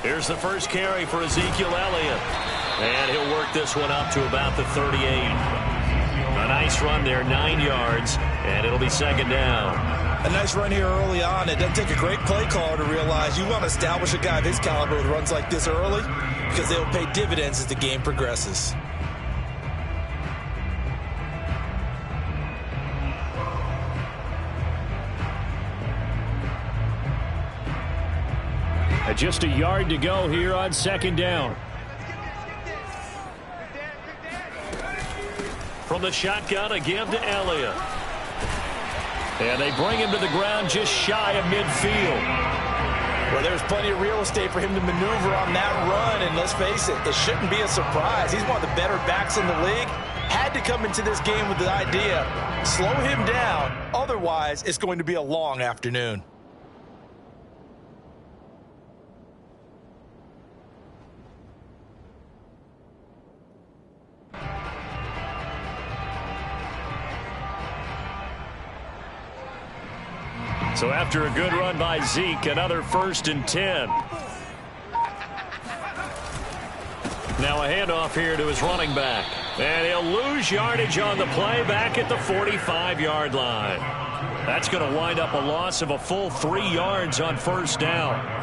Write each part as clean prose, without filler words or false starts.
Here's the first carry for Ezekiel Elliott. And he'll work this one up to about the 38. A nice run there, 9 yards, and it'll be second down. A nice run here early on. It doesn't take a great play caller to realize you want to establish a guy of his caliber with runs like this early because they'll pay dividends as the game progresses. Just a yard to go here on second down. From the shotgun, a give to Elliott. And they bring him to the ground just shy of midfield. Well, there's plenty of real estate for him to maneuver on that run, and let's face it, it shouldn't be a surprise. He's one of the better backs in the league. Had to come into this game with the idea, slow him down, otherwise it's going to be a long afternoon. So after a good run by Zeke, another 1st and 10. Now a handoff here to his running back. And he'll lose yardage on the play back at the 45-yard line. That's going to wind up a loss of a full 3 yards on first down.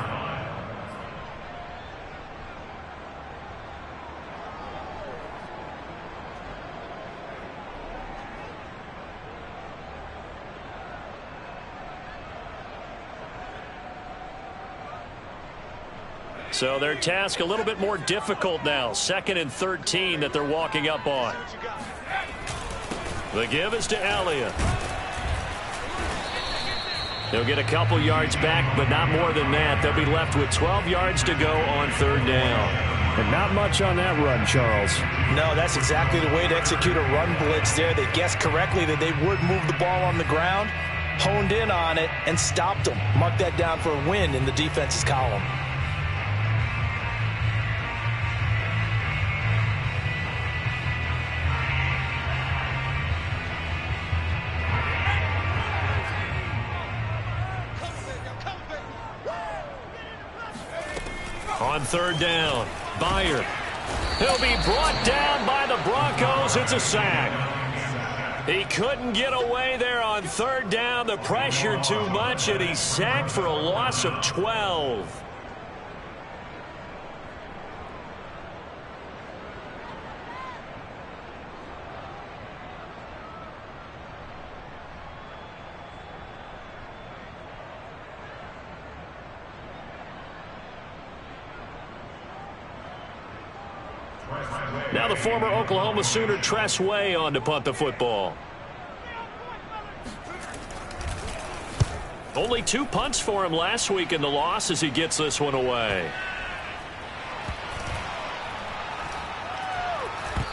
So their task a little bit more difficult now. 2nd and 13 that they're walking up on. The give is to Elliott. They'll get a couple yards back, but not more than that. They'll be left with 12 yards to go on 3rd down. And not much on that run, Charles. No, that's exactly the way to execute a run blitz there. They guessed correctly that they would move the ball on the ground, honed in on it, and stopped them. Mark that down for a win in the defense's column. On 3rd down, Byard. He'll be brought down by the Broncos. It's a sack. He couldn't get away there on 3rd down. The pressure too much, and he's sacked for a loss of 12. Now the former Oklahoma Sooner Tress Way on to punt the football. Only 2 punts for him last week in the loss as he gets this one away.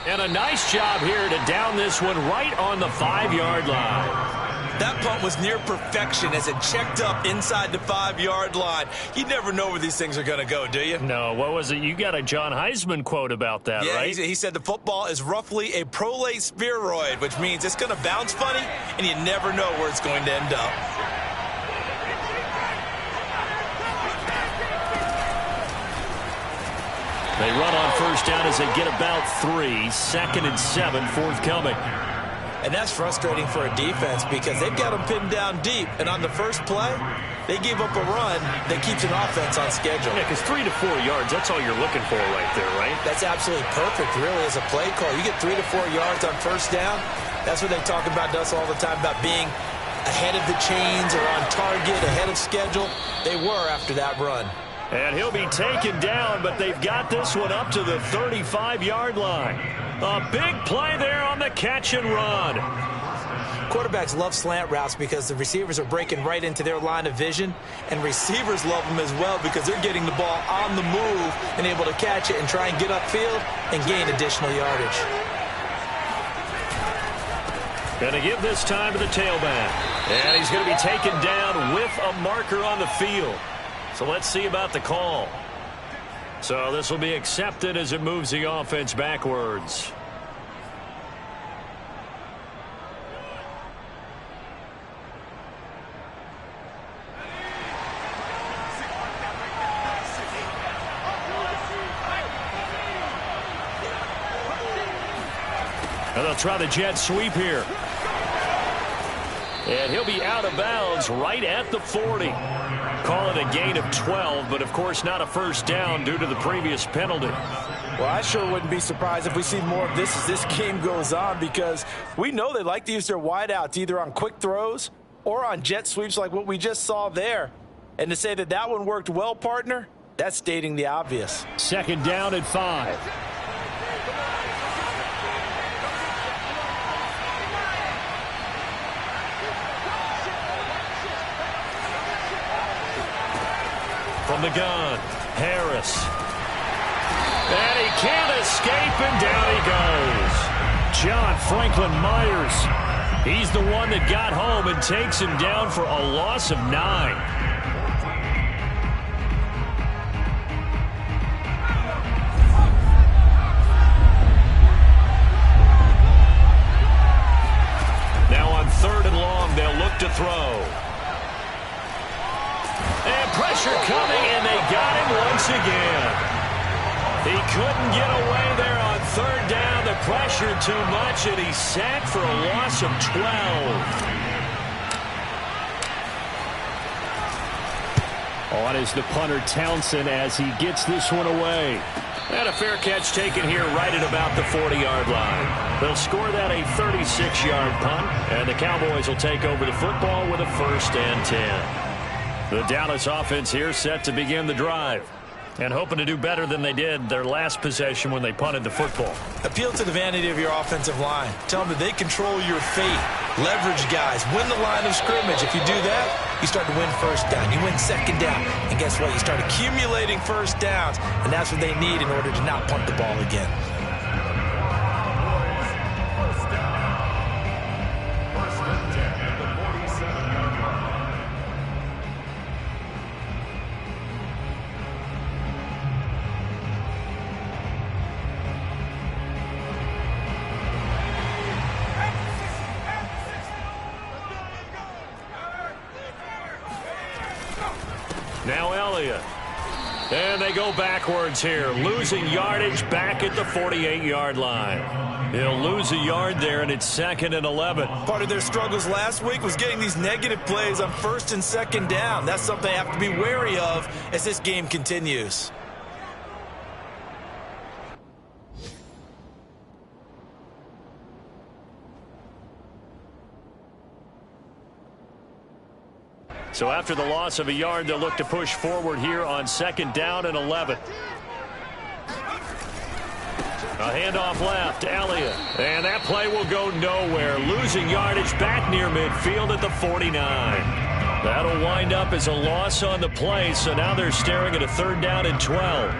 And a nice job here to down this one right on the 5-yard line. That punt was near perfection as it checked up inside the 5-yard line. You never know where these things are going to go, do you? No, what was it? You got a John Heisman quote about that, right? Yeah, he said the football is roughly a prolate spheroid, which means it's going to bounce funny, and you never know where it's going to end up. They run on 1st down as they get about 3. 2nd and 7 forthcoming. And that's frustrating for a defense because they've got them pinned down deep. And on the first play, they gave up a run that keeps an offense on schedule. Yeah, because 3 to 4 yards, that's all you're looking for right there, right? That's absolutely perfect, really, as a play call. You get 3 to 4 yards on 1st down. That's what they talk about to us all the time, about being ahead of the chains or on target, ahead of schedule. They were after that run. And he'll be taken down, but they've got this one up to the 35-yard line. A big play there on the catch and run. Quarterbacks love slant routes because the receivers are breaking right into their line of vision, and receivers love them as well because they're getting the ball on the move and able to catch it and try and get upfield and gain additional yardage. Going to give this time to the tailback. And he's going to be taken down with a marker on the field. So let's see about the call. So this will be accepted as it moves the offense backwards. And they'll try the jet sweep here. And he'll be out of bounds right at the 40. Call it a gain of 12, but of course not a first down due to the previous penalty. Well, I sure wouldn't be surprised if we see more of this as this game goes on, because we know they like to use their wideouts either on quick throws or on jet sweeps like what we just saw there. And to say that that one worked well, partner, that's stating the obvious. Second down at 5. From the gun, Harris. And he can't escape, and down he goes. John Franklin Myers. He's the one that got home and takes him down for a loss of 9. Now on 3rd and long, they'll look to throw. And pressure coming, and they got him once again. He couldn't get away there on 3rd down. The pressure too much, and he's sacked for a loss of 12. On is the punter Townsend as he gets this one away. And a fair catch taken here right at about the 40-yard line. They'll score that a 36-yard punt, and the Cowboys will take over the football with a 1st and 10. The Dallas offense here set to begin the drive, and hoping to do better than they did their last possession when they punted the football. Appeal to the vanity of your offensive line. Tell them that they control your fate. Leverage guys. Win the line of scrimmage. If you do that, you start to win 1st down. You win 2nd down. And guess what? You start accumulating 1st downs. And that's what they need in order to not punt the ball again. Now Elliott. And they go backwards here, losing yardage back at the 48-yard line. He'll lose a yard there, and it's 2nd and 11. Part of their struggles last week was getting these negative plays on 1st and 2nd down. That's something they have to be wary of as this game continues. So after the loss of a yard, they'll look to push forward here on 2nd down and 11. A handoff left, Elliott. And that play will go nowhere. Losing yardage back near midfield at the 49. That'll wind up as a loss on the play, so now they're staring at a 3rd down and 12.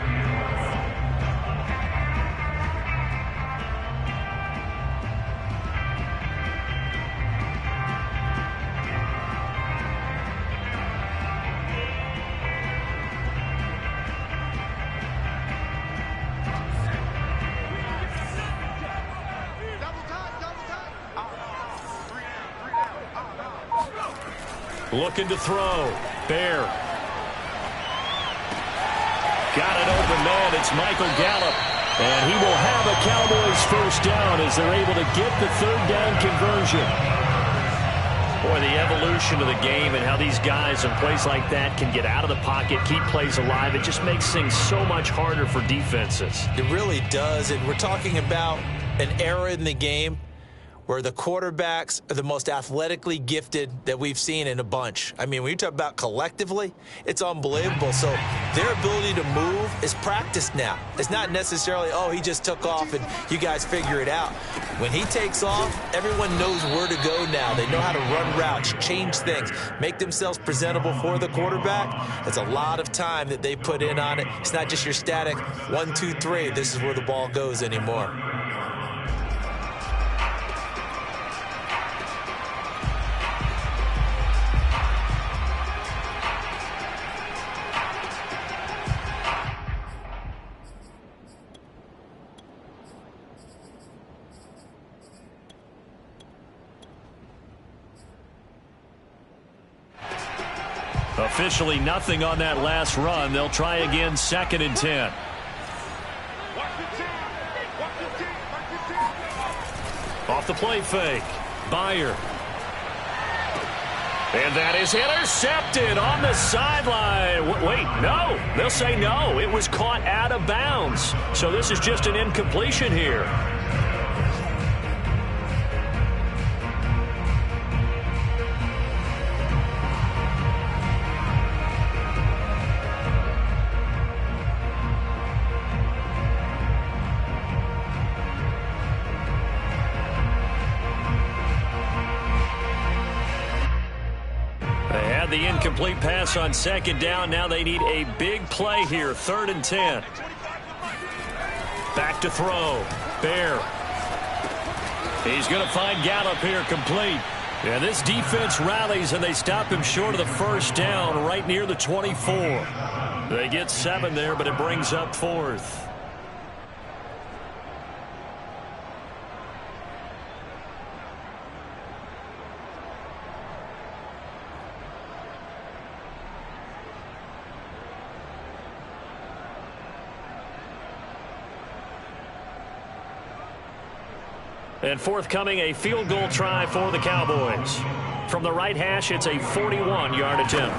Looking to throw. Bear. Got it open, man. It's Michael Gallup. And he will have a Cowboys 1st down as they're able to get the 3rd down conversion. Boy, the evolution of the game and how these guys in plays like that can get out of the pocket, keep plays alive, it just makes things so much harder for defenses. It really does. And we're talking about an era in the game where the quarterbacks are the most athletically gifted that we've seen in a bunch. I mean, when you talk about collectively, it's unbelievable. So their ability to move is practiced now. It's not necessarily, oh, he just took off and you guys figure it out. When he takes off, everyone knows where to go now. They know how to run routes, change things, make themselves presentable for the quarterback. That's a lot of time that they put in on it. It's not just your static 1, 2, 3, this is where the ball goes anymore. Officially nothing on that last run. They'll try again, 2nd and 10. Off the play fake. Byer. And that is intercepted on the sideline. Wait, no. They'll say no. It was caught out of bounds. So this is just an incompletion here. The incomplete pass on second down. Now they need a big play here. 3rd and 10. Back to throw. Bear. He's going to find Gallup here complete. Yeah, this defense rallies and they stop him short of the first down right near the 24. They get 7 there, but it brings up 4th. And forthcoming, a field goal try for the Cowboys. From the right hash, it's a 41-yard attempt.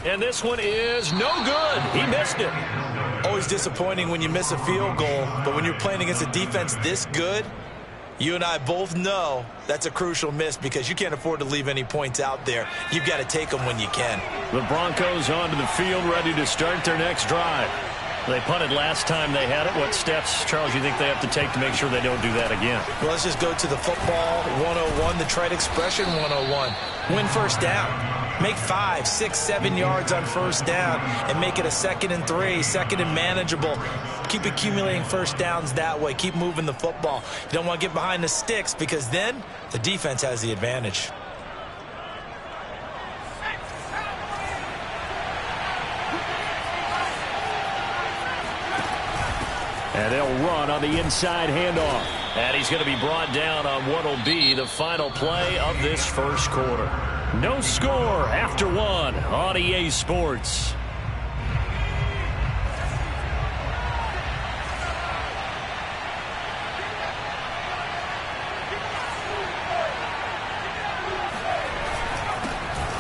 And this one is no good. He missed it. Always disappointing when you miss a field goal, but when you're playing against a defense this good, you and I both know that's a crucial miss because you can't afford to leave any points out there. You've got to take them when you can. The Broncos onto the field, ready to start their next drive. They punted last time they had it. What steps, Charles, you think they have to take to make sure they don't do that again? Well, let's just go to the football 101, the trite expression 101. Win first down. Make 5, 6, 7 yards on first down and make it a 2nd and 3, 2nd and manageable. Keep accumulating first downs that way. Keep moving the football. You don't want to get behind the sticks because then the defense has the advantage. And they'll run on the inside handoff. And he's going to be brought down on what will be the final play of this first quarter. No score after 1 on EA Sports.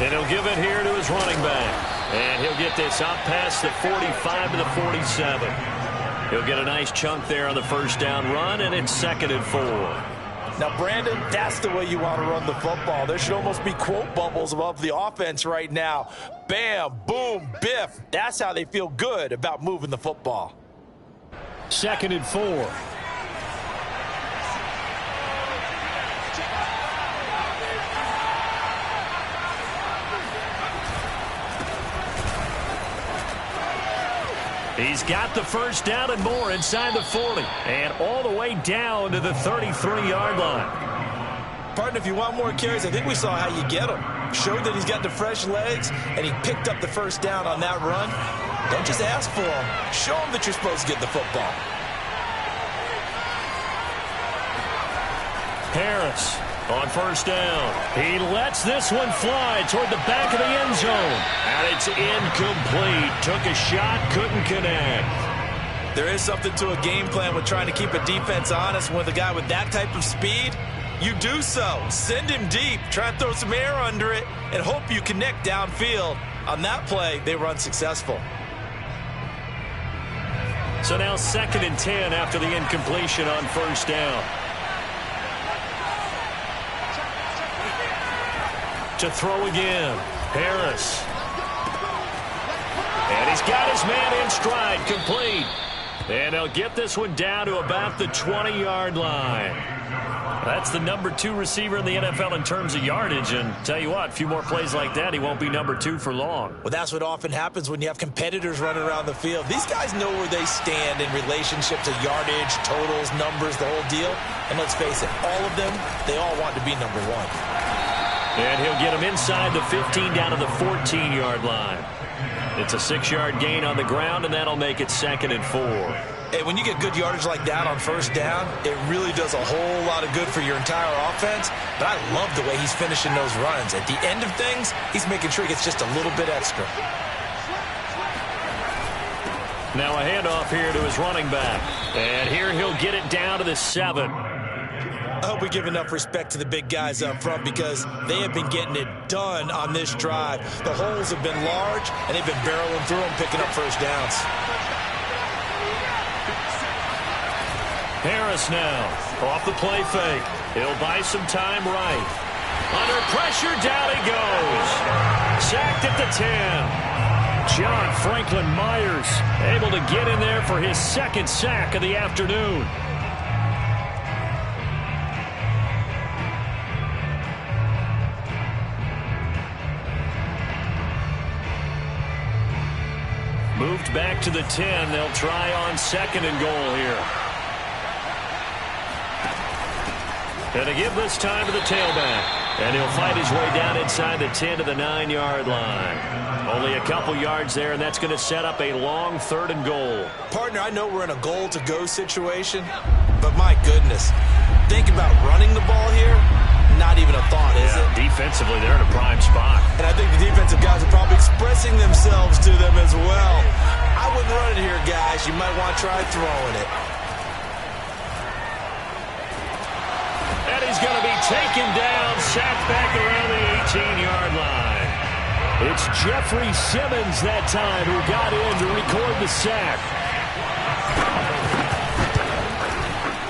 And he'll give it here to his running back. And he'll get this out past the 45 to the 47. He'll get a nice chunk there on the first down run, and it's 2nd and 4. Now, Brandon, that's the way you want to run the football. There should almost be quote bubbles above the offense right now. Bam, boom, biff. That's how they feel good about moving the football. 2nd and 4. He's got the first down and more inside the 40 and all the way down to the 33-yard line. Partner, if you want more carries, I think we saw how you get them. Showed that he's got the fresh legs, and he picked up the first down on that run. Don't just ask for them. Show them that you're supposed to get the football. Harris on first down. He lets this one fly toward the back of the end zone. And it's incomplete. Took a shot, couldn't connect. There is something to a game plan with trying to keep a defense honest. With a guy with that type of speed, you do so. Send him deep. Try and throw some air under it and hope you connect downfield. On that play, they were unsuccessful. So now 2nd and 10 after the incompletion on first down. To throw again. Harris. And he's got his man in stride, complete. And they'll get this one down to about the 20-yard line. That's the number 2 receiver in the NFL in terms of yardage. And tell you what, a few more plays like that, he won't be number 2 for long. Well, that's what often happens when you have competitors running around the field. These guys know where they stand in relationship to yardage, totals, numbers, the whole deal. And let's face it, all of them, they all want to be number 1. And he'll get him inside the 15 down to the 14-yard line. It's a 6-yard gain on the ground, and that'll make it 2nd and 4. Hey, when you get good yardage like that on first down, it really does a whole lot of good for your entire offense. But I love the way he's finishing those runs. At the end of things, he's making sure he gets just a little bit extra. Now a handoff here to his running back. And here he'll get it down to the 7. I hope we give enough respect to the big guys up front because they have been getting it done on this drive. The holes have been large, and they've been barreling through them, picking up first downs. Harris now off the play fake. He'll buy some time right. Under pressure, down he goes. Sacked at the 10. John Franklin Myers able to get in there for his second sack of the afternoon. Moved back to the 10. They'll try on 2nd and goal here. And to give this time to the tailback. And he'll fight his way down inside the 10 to the 9-yard line. Only a couple yards there, and that's going to set up a long 3rd and goal. Partner, I know we're in a goal-to-go situation, but my goodness, think about running the ball here. Not even a thought, is it? Defensively, they're in a prime spot. And I think the defensive guys are probably expressing themselves to them as well. I wouldn't run it here, guys. You might want to try throwing it. And he's going to be taken down, sacked back around the 18-yard line. It's Jeffrey Simmons that time who got in to record the sack.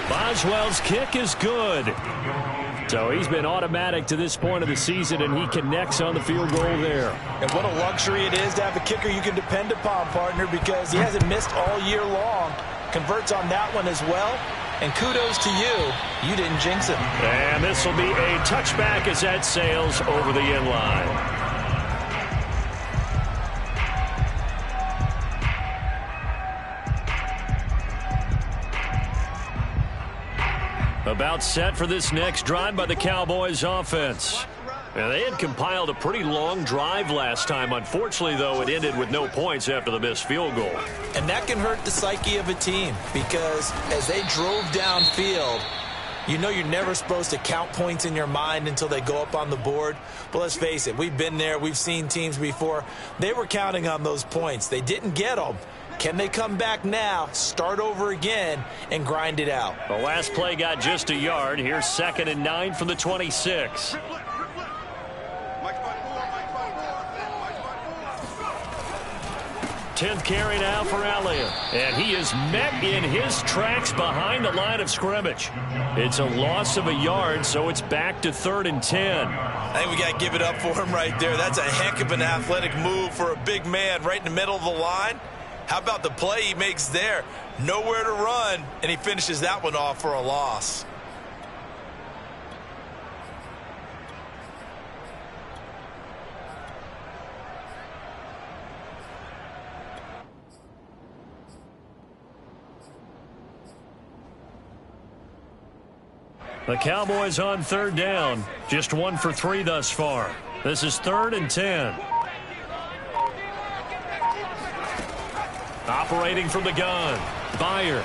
Boswell's kick is good. So he's been automatic to this point of the season, and he connects on the field goal there. And what a luxury it is to have a kicker you can depend upon, partner, because he hasn't missed all year long. Converts on that one as well. And kudos to you. You didn't jinx him. And this will be a touchback as that sails over the end line. About set for this next drive by the Cowboys offense. Now, they had compiled a pretty long drive last time. Unfortunately, though, it ended with no points after the missed field goal. And that can hurt the psyche of a team because as they drove downfield, you know you're never supposed to count points in your mind until they go up on the board. But let's face it, we've been there. We've seen teams before. They were counting on those points. They didn't get them. Can they come back now, start over again, and grind it out? The last play got just a yard. Here's 2nd and 9 from the 26. Tenth carry now for Elliott. And he is met in his tracks behind the line of scrimmage. It's a loss of a yard, so it's back to 3rd and 10. I think we got to give it up for him right there. That's a heck of an athletic move for a big man right in the middle of the line. How about the play he makes there? Nowhere to run, and he finishes that one off for a loss. The Cowboys on 3rd down. Just 1 for 3 thus far. This is 3rd and 10. Operating from the gun. Byer.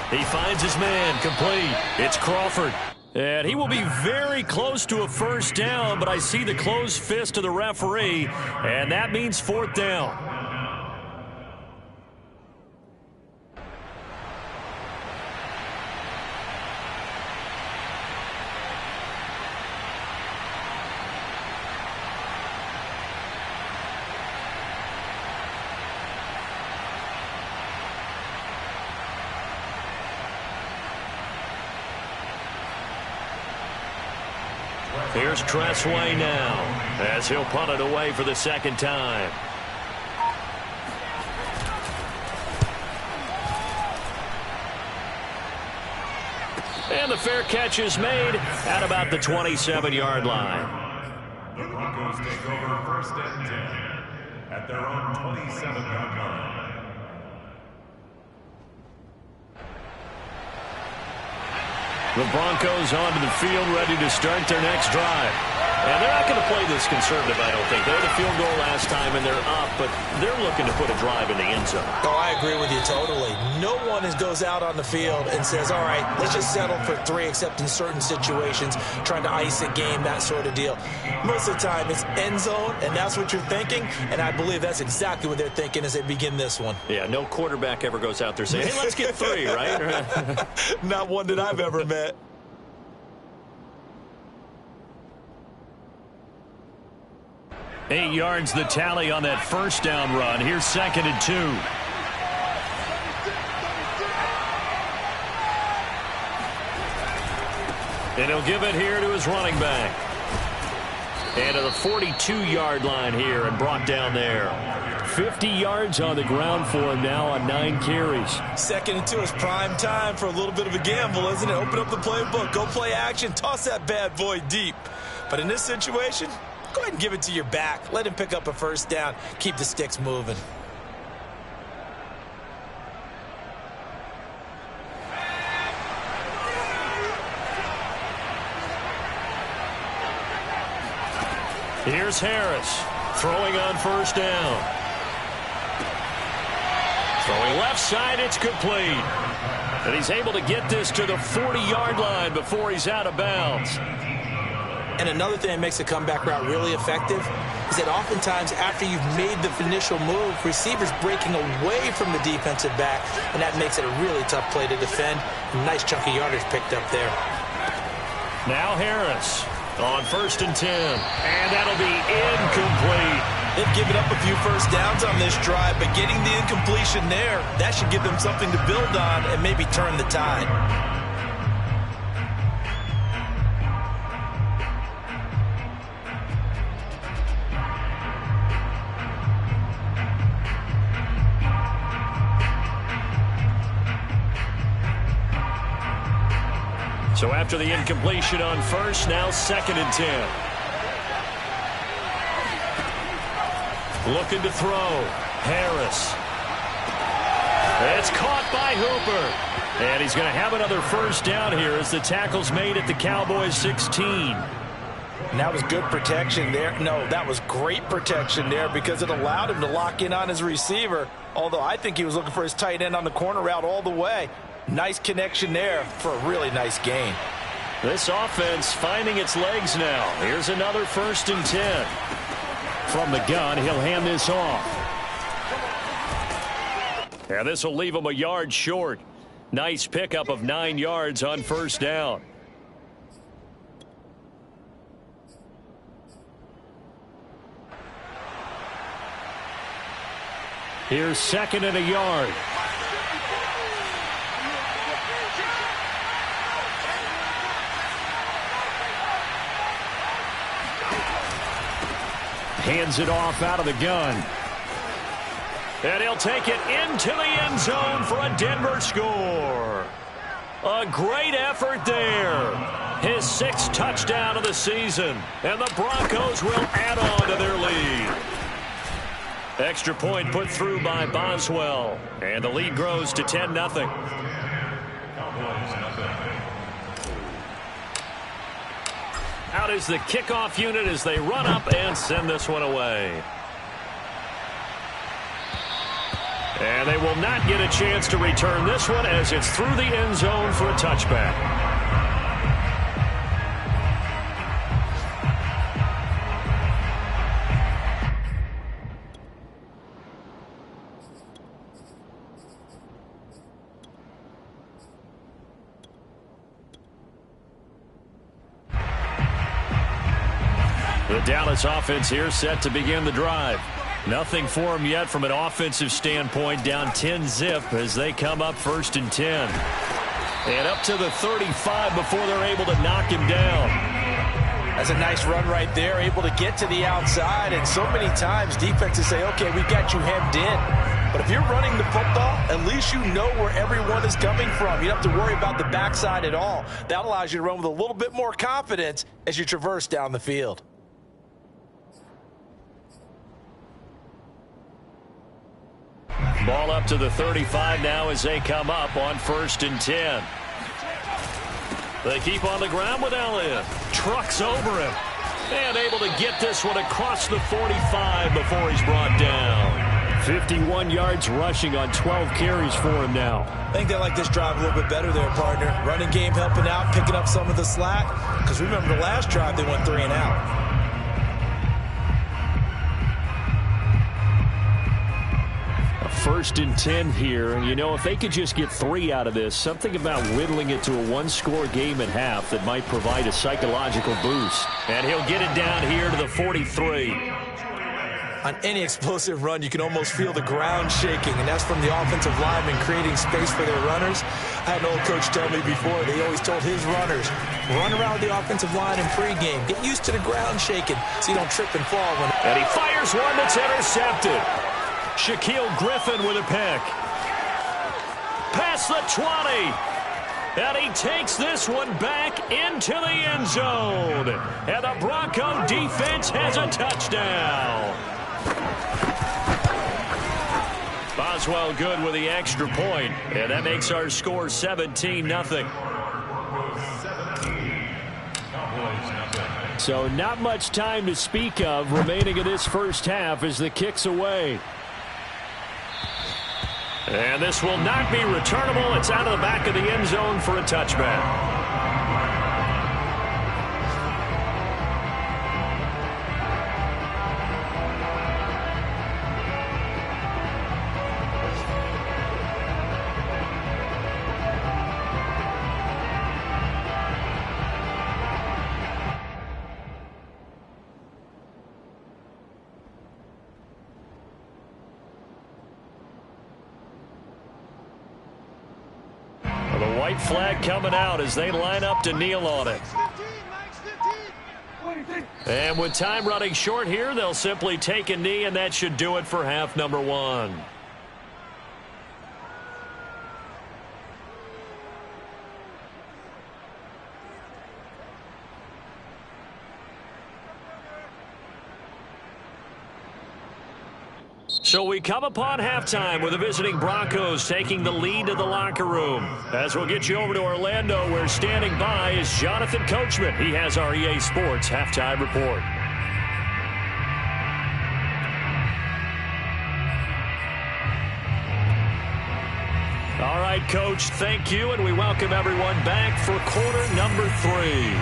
He finds his man. Complete. It's Crawford. And he will be very close to a first down, but I see the closed fist of the referee, and that means 4th down. Here's Tressway now as he'll punt it away for the 2nd time. And the fair catch is made at about the 27-yard line. The Broncos take over 1st and 10 at their own 27-yard line. The Broncos onto the field ready to start their next drive. And they're not going to play this conservative, I don't think. They had a field goal last time, and they're up, but they're looking to put a drive in the end zone. Oh, I agree with you totally. No one goes out on the field and says, all right, let's just settle for 3, except in certain situations, trying to ice a game, that sort of deal. Most of the time, it's end zone, and that's what you're thinking, and I believe that's exactly what they're thinking as they begin this one. Yeah, no quarterback ever goes out there saying, hey, let's get 3, right? Not one that I've ever met. Eight yards the tally on that first down run. Here's 2nd and 2. And he'll give it here to his running back. And to the 42-yard line here and brought down there. 50 yards on the ground for him now on 9 carries. 2nd and 2 is prime time for a little bit of a gamble, isn't it? Open up the playbook, go play action, toss that bad boy deep. But in this situation, go ahead and give it to your back. Let him pick up a first down. Keep the sticks moving. Here's Harris throwing on first down. Throwing left side, it's complete. And he's able to get this to the 40-yard line before he's out of bounds. And another thing that makes a comeback route really effective is that oftentimes after you've made the initial move, receivers breaking away from the defensive back, and that makes it a really tough play to defend. A nice chunk of yardage picked up there. Now Harris on 1st and 10. And that'll be incomplete. They've given up a few first downs on this drive, but getting the incompletion there, that should give them something to build on and maybe turn the tide. So after the incompletion on first, now 2nd and 10. Looking to throw. Harris. It's caught by Hooper. And he's going to have another first down here as the tackle's made at the Cowboys 16. And that was good protection there. No, that was great protection there because it allowed him to lock in on his receiver. Although I think he was looking for his tight end on the corner route all the way. Nice connection there for a really nice gain. This offense finding its legs now. Here's another 1st and 10. From the gun, he'll hand this off. And this will leave him a yard short. Nice pickup of 9 yards on first down. Here's 2nd and a yard. Hands it off out of the gun. And he'll take it into the end zone for a Denver score. A great effort there. His 6th touchdown of the season. And the Broncos will add on to their lead. Extra point put through by Boswell. And the lead grows to 10-0. Out is the kickoff unit as they run up and send this one away. And they will not get a chance to return this one as it's through the end zone for a touchback. The Dallas offense here set to begin the drive. Nothing for them yet from an offensive standpoint. Down 10-0 as they come up 1st and 10. And up to the 35 before they're able to knock him down. That's a nice run right there, able to get to the outside. And so many times defenses say, okay, we got you hemmed in. But if you're running the football, at least you know where everyone is coming from. You don't have to worry about the backside at all. That allows you to run with a little bit more confidence as you traverse down the field. Ball up to the 35 now as they come up on 1st and 10. They keep on the ground with Elliott. Trucks over him. And able to get this one across the 45 before he's brought down. 51 yards rushing on 12 carries for him now. I think they like this drive a little bit better there, partner. Running game helping out, picking up some of the slack. Because remember the last drive, they went 3 and out. First and 10 here, and you know, if they could just get 3 out of this, something about whittling it to a one-score game at half that might provide a psychological boost. And he'll get it down here to the 43. On any explosive run, you can almost feel the ground shaking, and that's from the offensive linemen creating space for their runners. I had an old coach tell me before, they always told his runners, run around the offensive line in pregame. Get used to the ground shaking so you don't trip and fall. And he fires one that's intercepted. Shaquille Griffin with a pick. Past the 20. And he takes this one back into the end zone. And the Bronco defense has a touchdown. Boswell good with the extra point. And that makes our score 17-0. So not much time to speak of remaining in this first half as the kick's away. And this will not be returnable. It's out of the back of the end zone for a touchback. White flag coming out as they line up to kneel on it. And with time running short here, they'll simply take a knee, and that should do it for half number 1. So we come upon halftime with the visiting Broncos taking the lead to the locker room. As we'll get you over to Orlando, where standing by is Jonathan Coachman. He has our EA Sports halftime report. All right, Coach, thank you, and we welcome everyone back for quarter number 3.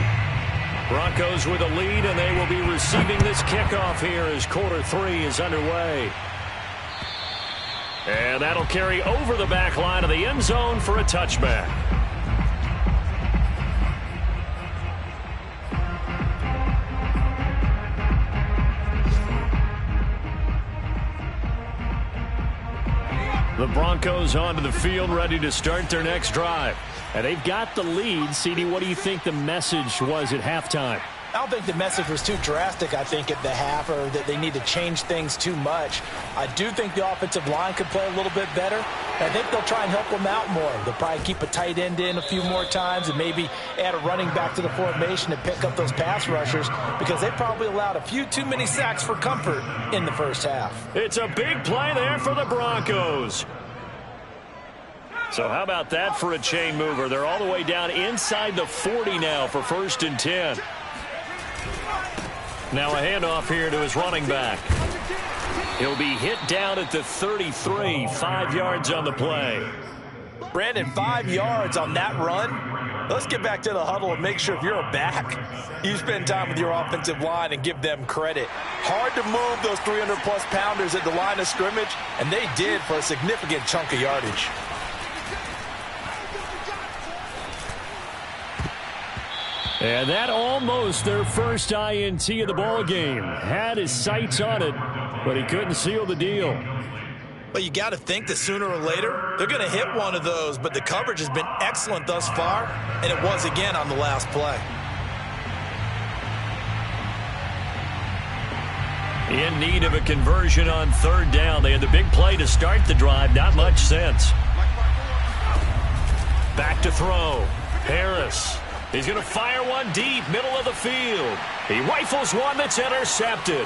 Broncos with a lead, and they will be receiving this kickoff here as quarter 3 is underway. And that'll carry over the back line of the end zone for a touchback. The Broncos onto the field, ready to start their next drive. And they've got the lead. CD, what do you think the message was at halftime? I don't think the message was too drastic, I think, at the half, or that they need to change things too much. I do think the offensive line could play a little bit better. I think they'll try and help them out more. They'll probably keep a tight end in a few more times and maybe add a running back to the formation to pick up those pass rushers, because they probably allowed a few too many sacks for comfort in the first half. It's a big play there for the Broncos. So how about that for a chain mover? They're all the way down inside the 40 now for 1st and 10. Now a handoff here to his running back. He'll be hit down at the 33, 5 yards on the play. Brandon, 5 yards on that run. Let's get back to the huddle and make sure if you're a back, you spend time with your offensive line and give them credit. Hard to move those 300-plus pounders at the line of scrimmage, and they did for a significant chunk of yardage. And that almost their first INT of the ball game. Had his sights on it, but he couldn't seal the deal. Well, you got to think that sooner or later they're going to hit one of those, but the coverage has been excellent thus far, and it was again on the last play. In need of a conversion on 3rd down. They had the big play to start the drive. Not much sense. Back to throw. Harris. He's going to fire one deep, middle of the field. He rifles one that's intercepted.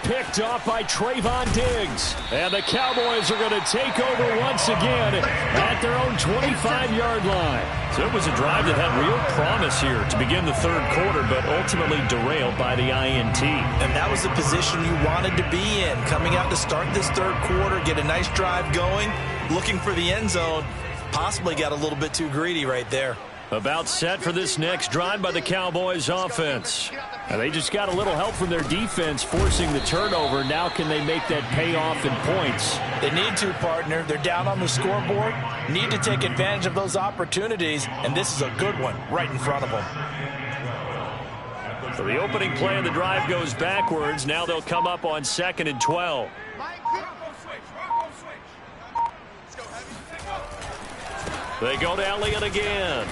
Picked off by Trayvon Diggs. And the Cowboys are going to take over once again at their own 25-yard line. So it was a drive that had real promise here to begin the third quarter, but ultimately derailed by the INT. And that was the position you wanted to be in. Coming out to start this third quarter, get a nice drive going, looking for the end zone. Possibly got a little bit too greedy right there. About set for this next drive by the Cowboys offense. And they just got a little help from their defense forcing the turnover. Now can they make that pay off in points? They need to, partner. They're down on the scoreboard. Need to take advantage of those opportunities. And this is a good one right in front of them. So the opening play of the drive goes backwards. Now they'll come up on 2nd and 12. They go to Elliott again.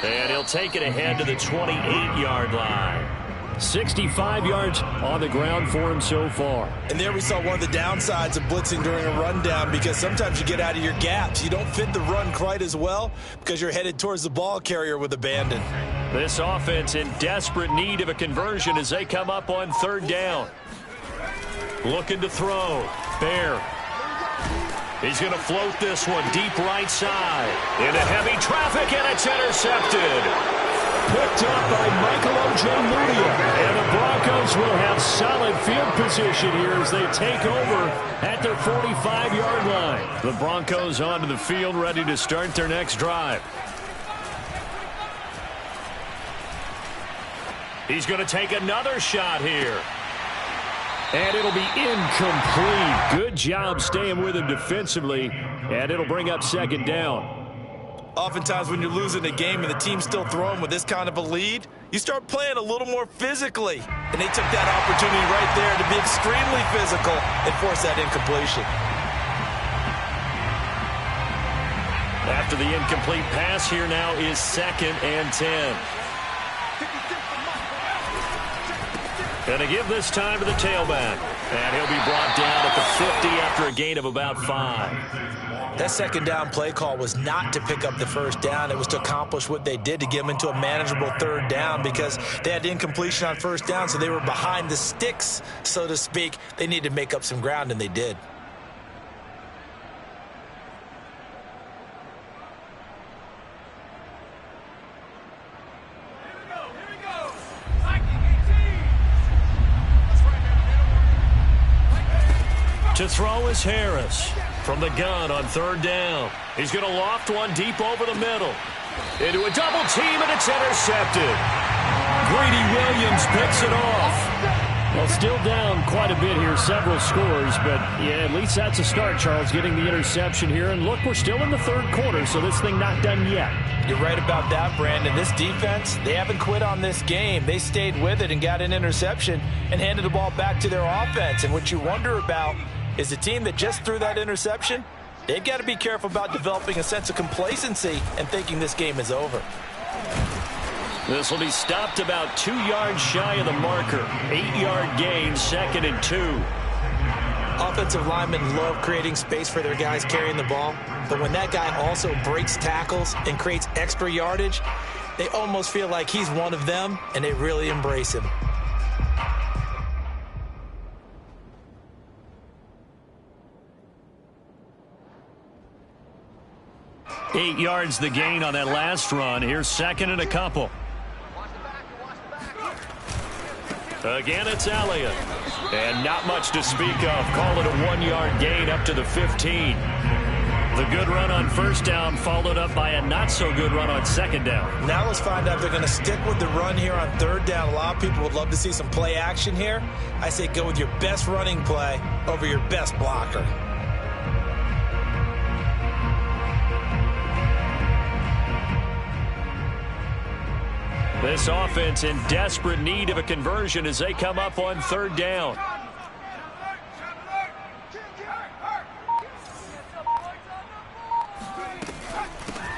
And he'll take it ahead to the 28-yard line. 65 yards on the ground for him so far. And there we saw one of the downsides of blitzing during a rundown, because sometimes you get out of your gaps. You don't fit the run quite as well because you're headed towards the ball carrier with abandon. This offense in desperate need of a conversion as they come up on 3rd down. Looking to throw. Bear. He's going to float this one deep right side. Into heavy traffic, and it's intercepted. Picked up by Michael Ojemudia. And the Broncos will have solid field position here as they take over at their 45-yard line. The Broncos onto the field, ready to start their next drive. He's going to take another shot here. And it'll be incomplete. Good job staying with him defensively. And it'll bring up 2nd down. Oftentimes when you're losing a game and the team's still throwing with this kind of a lead, you start playing a little more physically. And they took that opportunity right there to be extremely physical and force that incompletion. After the incomplete pass, here now is 2nd and 10. Going to give this time to the tailback. And he'll be brought down at the 50 after a gain of about 5. That 2nd down play call was not to pick up the 1st down. It was to accomplish what they did, to get them into a manageable 3rd down, because they had incompletion on 1st down, so they were behind the sticks, so to speak. They needed to make up some ground, and they did. To throw is Harris from the gun on 3rd down. He's going to loft one deep over the middle. Into a double team, and it's intercepted. Greedy Williams picks it off. Well, still down quite a bit here, several scores, but yeah, at least that's a start, Charles, getting the interception here. And look, we're still in the 3rd quarter, so this thing not done yet. You're right about that, Brandon. This defense, they haven't quit on this game. They stayed with it and got an interception and handed the ball back to their offense. And what you wonder about is the team that just threw that interception, they've got to be careful about developing a sense of complacency and thinking this game is over. This will be stopped about 2 yards shy of the marker. 8-yard gain, 2nd and 2. Offensive linemen love creating space for their guys carrying the ball, but when that guy also breaks tackles and creates extra yardage, they almost feel like he's one of them, and they really embrace him. Eight yards the gain on that last run. Here's 2nd and a couple. Again, it's Elliott. And not much to speak of. Call it a 1-yard gain up to the 15. The good run on 1st down followed up by a not-so-good run on 2nd down. Now let's find out if they're going to stick with the run here on 3rd down. A lot of people would love to see some play action here. I say go with your best running play over your best blocker. This offense in desperate need of a conversion as they come up on 3rd down.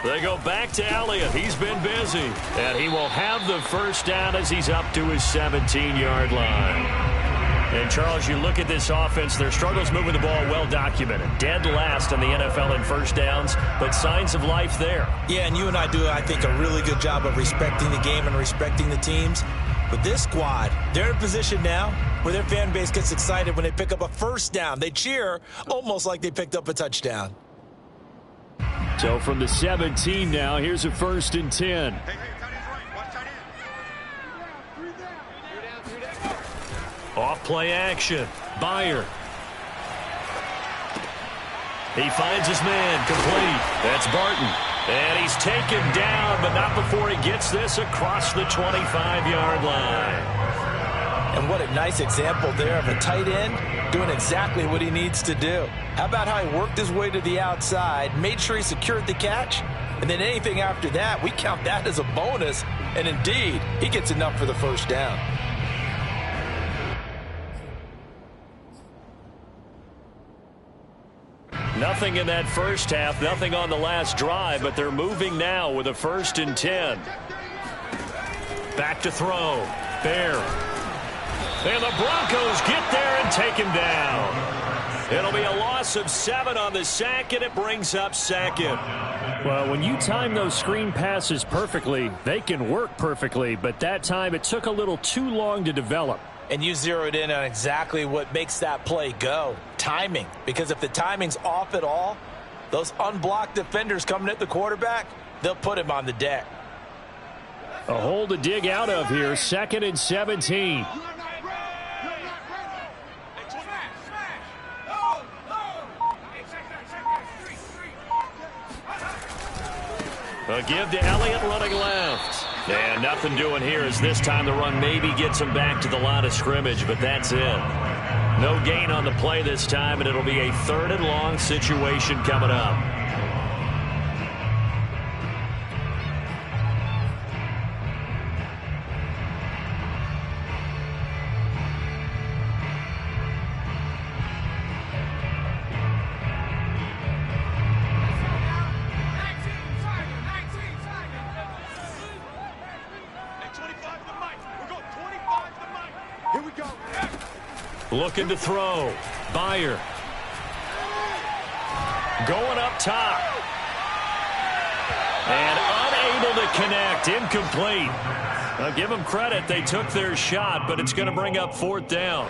They go back to Elliott. He's been busy. And he will have the 1st down as he's up to his 17-yard line. And, Charles, you look at this offense, their struggles moving the ball well documented. Dead last in the NFL in 1st downs, but signs of life there. Yeah, and you and I do, I think, a really good job of respecting the game and respecting the teams. With this squad, they're in a position now where their fan base gets excited when they pick up a first down. They cheer almost like they picked up a touchdown. So from the 17 now, here's a 1st and 10. Off play action. Byer. He finds his man, complete. That's Barton. And he's taken down, but not before he gets this across the 25-yard line. And what a nice example there of a tight end doing exactly what he needs to do. How about how he worked his way to the outside, made sure he secured the catch, and then anything after that, we count that as a bonus. And indeed, he gets enough for the first down. Nothing in that first half, nothing on the last drive, but they're moving now with a 1st and 10. Back to throw. Bear. And the Broncos get there and take him down. It'll be a loss of 7 on the sack, and it brings up 2nd. Well, when you time those screen passes perfectly, they can work perfectly, but that time it took a little too long to develop. And you zeroed in on exactly what makes that play go. Timing. Because if the timing's off at all, those unblocked defenders coming at the quarterback, they'll put him on the deck. A hole to dig out of here. 2nd and 17. A give to Elliott running left. And nothing doing here as this time the run maybe gets him back to the line of scrimmage, but that's it. No gain on the play this time, and it'll be a 3rd and long situation coming up. Looking to throw. Byer. Going up top. And unable to connect. Incomplete. I'll give them credit. They took their shot, but it's going to bring up 4th down.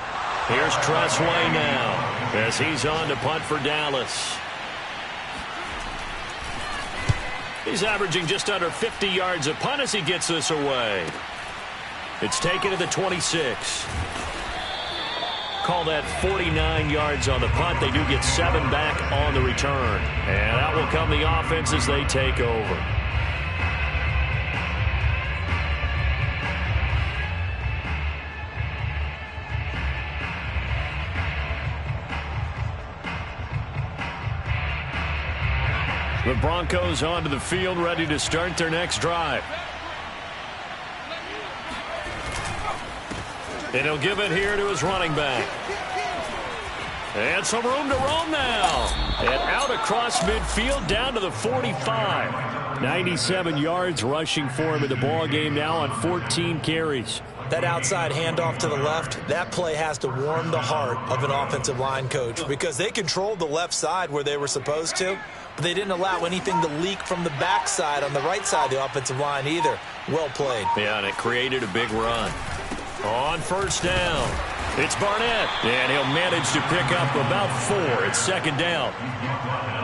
Here's Tressway now as he's on to punt for Dallas. He's averaging just under 50 yards a punt as he gets this away. It's taken to the 26. Call that 49 yards on the punt. They do get 7 back on the return. And out will come the offense as they take over. The Broncos onto the field, ready to start their next drive. And he'll give it here to his running back. And some room to roam now. And out across midfield down to the 45. 97 yards rushing for him in the ball game now on 14 carries. That outside handoff to the left, that play has to warm the heart of an offensive line coach because they controlled the left side where they were supposed to, but they didn't allow anything to leak from the backside on the right side of the offensive line either. Well played. Yeah, and it created a big run. On 1st down, it's Barnett, and he'll manage to pick up about 4. It's 2nd down.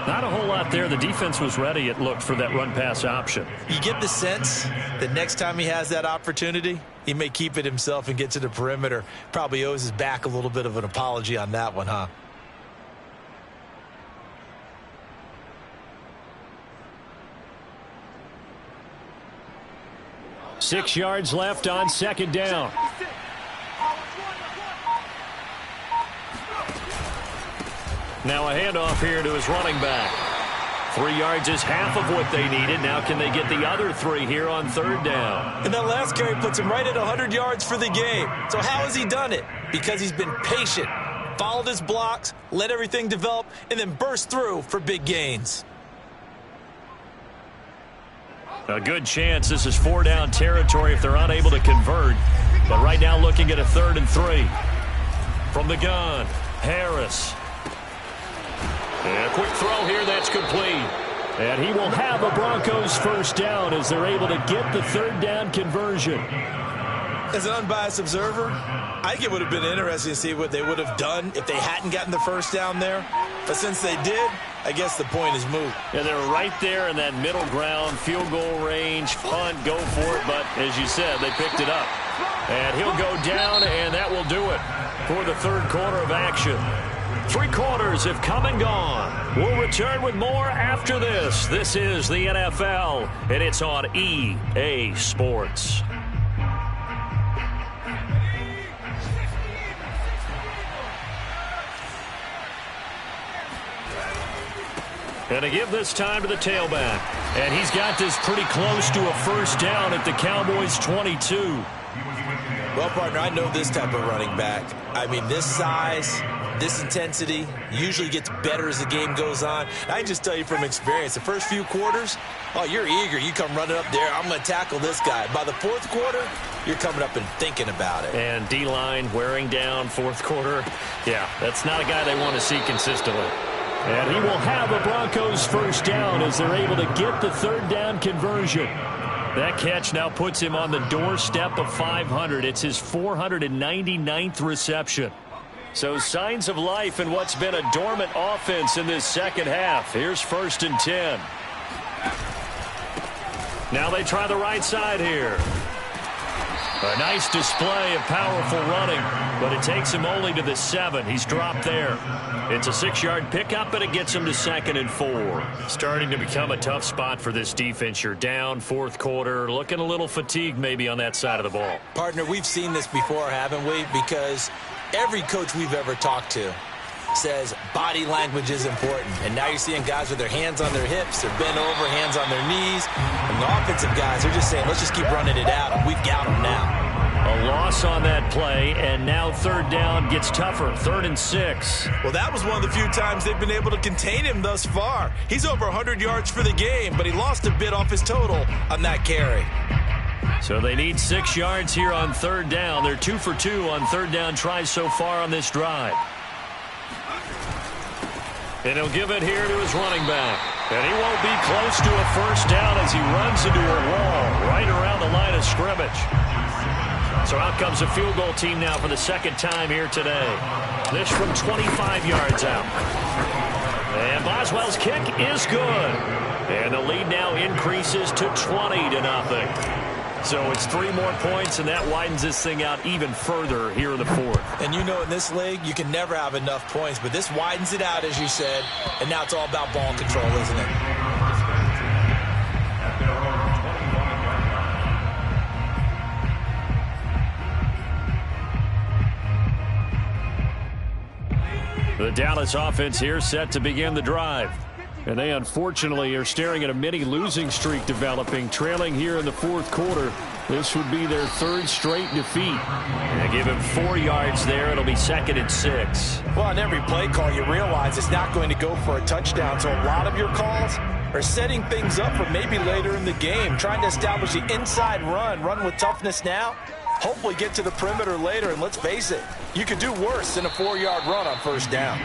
Not a whole lot there. The defense was ready, it looked, for that run-pass option. You get the sense that next time he has that opportunity, he may keep it himself and get to the perimeter. Probably owes his back a little bit of an apology on that one, huh? Six yards left on 2nd down. Now a handoff here to his running back. 3 yards is half of what they needed. Now can they get the other 3 here on 3rd down? And that last carry puts him right at 100 yards for the game. So how has he done it? Because he's been patient, followed his blocks, let everything develop, and then burst through for big gains. A good chance this is 4-down territory if they're unable to convert. But right now looking at a 3rd and 3. From the gun, Harris. And a quick throw here, that's complete. And he will have a Broncos 1st down as they're able to get the 3rd down conversion. As an unbiased observer, I think it would have been interesting to see what they would have done if they hadn't gotten the first down there. But since they did, I guess the point is moot. Yeah, they're right there in that middle ground, field goal range, punt, go for it. But as you said, they picked it up. And he'll go down, and that will do it for the third quarter of action. 3 quarters have come and gone. We'll return with more after this. This is the NFL, and it's on EA Sports. And to give this time to the tailback. And he's got this pretty close to a first down at the Cowboys' 22. Well, partner, I know this type of running back. I mean, this size, this intensity usually gets better as the game goes on. I can just tell you from experience, the first few quarters, oh, you're eager. You come running up there, I'm going to tackle this guy. By the fourth quarter, you're coming up and thinking about it. And D-line wearing down fourth quarter. Yeah, that's not a guy they want to see consistently. And he will have the Broncos first down as they're able to get the third down conversion. That catch now puts him on the doorstep of 500. It's his 499th reception. So signs of life in what's been a dormant offense in this second half. Here's 1st and 10. Now they try the right side here. A nice display of powerful running, but it takes him only to the 7. He's dropped there. It's a 6-yard pickup, and it gets him to 2nd and 4. Starting to become a tough spot for this defense. You're down fourth quarter, looking a little fatigued maybe on that side of the ball. Partner, we've seen this before, haven't we? Because every coach we've ever talked to says body language is important. And now you're seeing guys with their hands on their hips, they're bent over, hands on their knees. And the offensive guys are just saying, let's just keep running it out, and we've got them now. A loss on that play, and now third down gets tougher. 3rd and 6. Well, that was one of the few times they've been able to contain him thus far. He's over 100 yards for the game, but he lost a bit off his total on that carry. So they need 6 yards here on third down. They're 2 for 2 on third down tries so far on this drive. And he'll give it here to his running back. And he won't be close to a first down as he runs into a wall right around the line of scrimmage. So out comes a field goal team now for the second time here today. This from 25 yards out. And Boswell's kick is good. And the lead now increases to 20-0. So it's 3 more points, and that widens this thing out even further here in the fourth. And you know in this league, you can never have enough points, but this widens it out, as you said, and now it's all about ball control, isn't it? The Dallas offense here set to begin the drive. And they unfortunately are staring at a mini losing streak developing, trailing here in the fourth quarter. This would be their 3rd straight defeat. And they give him 4 yards there. It'll be 2nd and 6. Well, on every play call, you realize it's not going to go for a touchdown. So a lot of your calls are setting things up for maybe later in the game, trying to establish the inside run with toughness now. Hopefully get to the perimeter later, and let's face it, you could do worse than a 4-yard run on first down.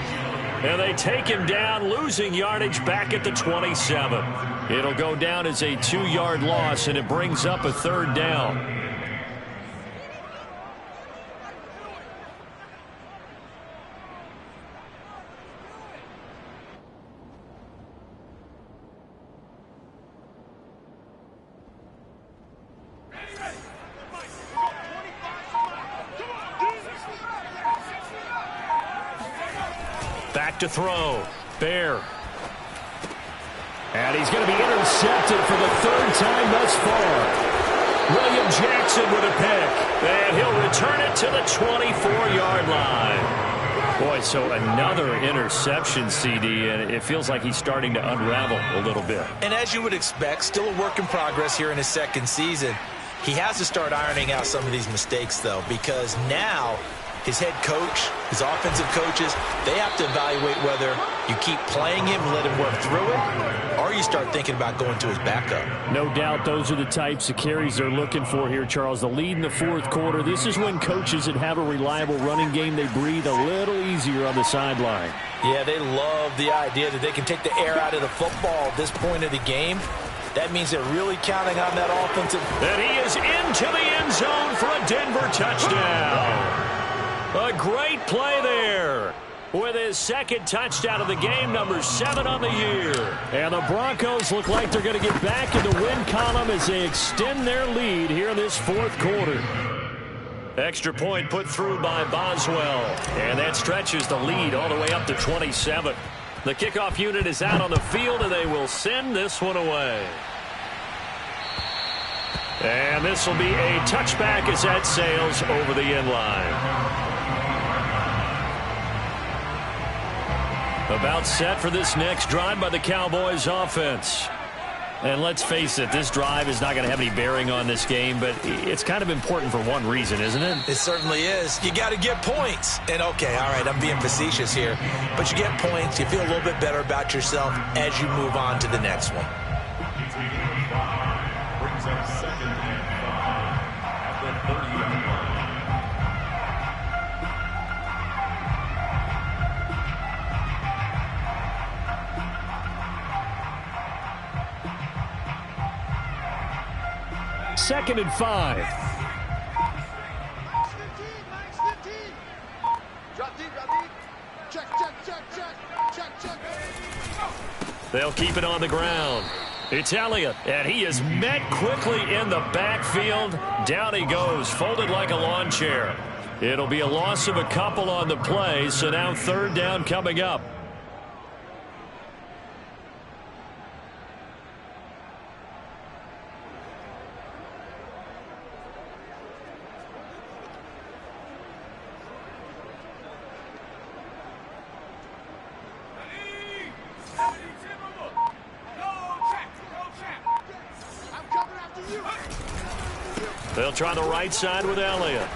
And they take him down, losing yardage back at the 27. It'll go down as a 2-yard loss, and it brings up a 3rd down. Back to throw. Bear. And he's going to be intercepted for the 3rd time thus far. William Jackson with a pick. And he'll return it to the 24-yard line. Boy, so another interception, CD, and it feels like he's starting to unravel a little bit. And as you would expect, still a work in progress here in his 2nd season. He has to start ironing out some of these mistakes, though, because now his head coach, his offensive coaches, they have to evaluate whether you keep playing him and let him work through it, or you start thinking about going to his backup. No doubt those are the types of carries they're looking for here, Charles. The lead in the fourth quarter. This is when coaches that have a reliable running game, they breathe a little easier on the sideline. Yeah, they love the idea that they can take the air out of the football at this point of the game. That means they're really counting on that offensive. And he is in into the end zone for a Denver touchdown. A great play there. With his second touchdown of the game, number 7 on the year. And the Broncos look like they're going to get back in the win column as they extend their lead here in this fourth quarter. Extra point put through by Boswell. And that stretches the lead all the way up to 27. The kickoff unit is out on the field, and they will send this one away. And this will be a touchback as that sails over the end line. About set for this next drive by the Cowboys offense. And let's face it, this drive is not going to have any bearing on this game, but it's kind of important for one reason, isn't it? It certainly is. You got to get points. And, okay, all right, I'm being facetious here. But you get points, you feel a little bit better about yourself as you move on to the next one. Brings up 2nd and 5 at the 30-yard line. Second and 5. They'll keep it on the ground. It's Elliott, and he is met quickly in the backfield. Down he goes, folded like a lawn chair. It'll be a loss of a couple on the play, so now 3rd down coming up. They'll try the right side with Elliott.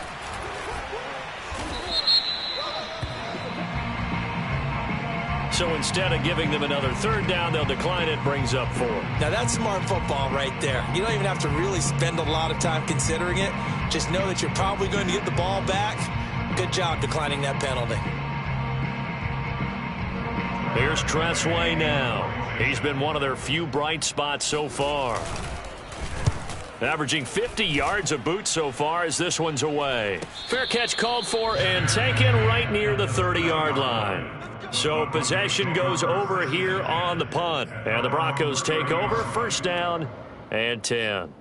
So instead of giving them another 3rd down, they'll decline it, brings up 4. Now, that's smart football right there. You don't even have to really spend a lot of time considering it. Just know that you're probably going to get the ball back. Good job declining that penalty. Here's Tressway now. He's been one of their few bright spots so far. Averaging 50 yards a boot so far as this one's away. Fair catch called for and taken right near the 30-yard line. So possession goes over here on the punt. And the Broncos take over, 1st down and 10.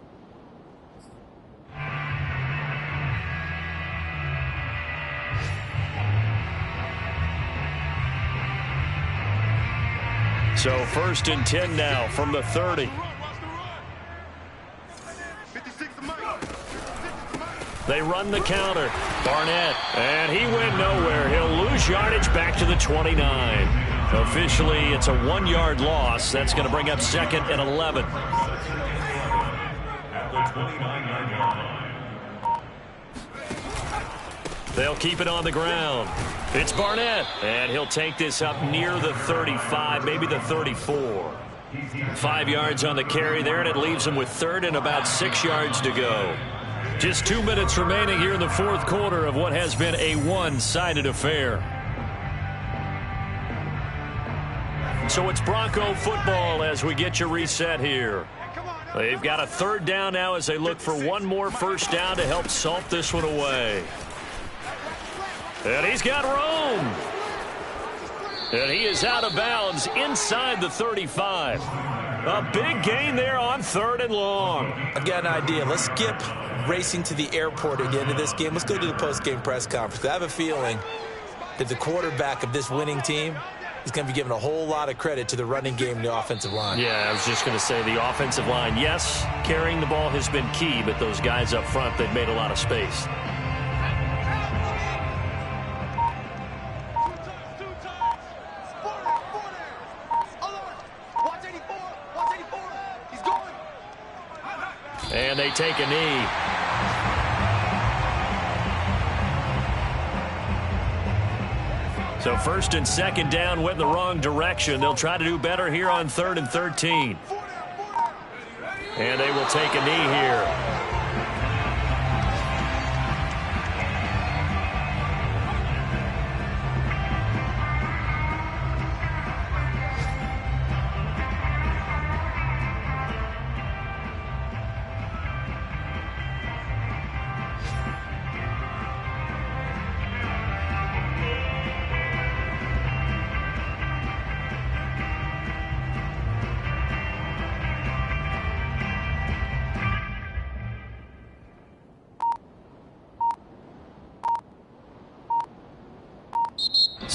So 1st and 10 now from the 30. They run the counter. Barnett, and he went nowhere. He'll lose yardage back to the 29. Officially, it's a 1-yard loss. That's going to bring up 2nd and 11. At the 29-yard line. They'll keep it on the ground. It's Barnett, and he'll take this up near the 35, maybe the 34. 5 yards on the carry there, and it leaves him with 3rd and about 6 yards to go. Just 2 minutes remaining here in the fourth quarter of what has been a one-sided affair. So it's Bronco football as we get you reset here. They've got a 3rd down now as they look for one more 1st down to help salt this one away. And he's got room. And he is out of bounds inside the 35. A big gain there on 3rd and long. I've got an idea. Let's skip racing to the airport at the end of this game. Let's go to the post-game press conference. I have a feeling that the quarterback of this winning team is going to be given a whole lot of credit to the running game and the offensive line. Yeah, I was just going to say the offensive line, yes, carrying the ball has been key, but those guys up front, they've made a lot of space. And they take a knee. So 1st and 2nd down went in the wrong direction. They'll try to do better here on 3rd and 13. And they will take a knee here.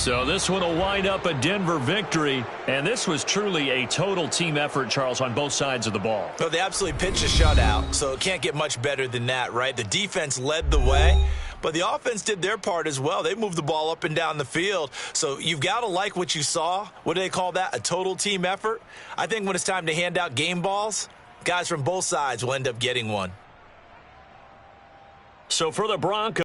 So this one will wind up a Denver victory, and this was truly a total team effort, Charles, on both sides of the ball. Well, they absolutely pitched a shutout, so it can't get much better than that, right? The defense led the way, but the offense did their part as well. They moved the ball up and down the field, so you've got to like what you saw. What do they call that? A total team effort? I think when it's time to hand out game balls, guys from both sides will end up getting one. So for the Broncos,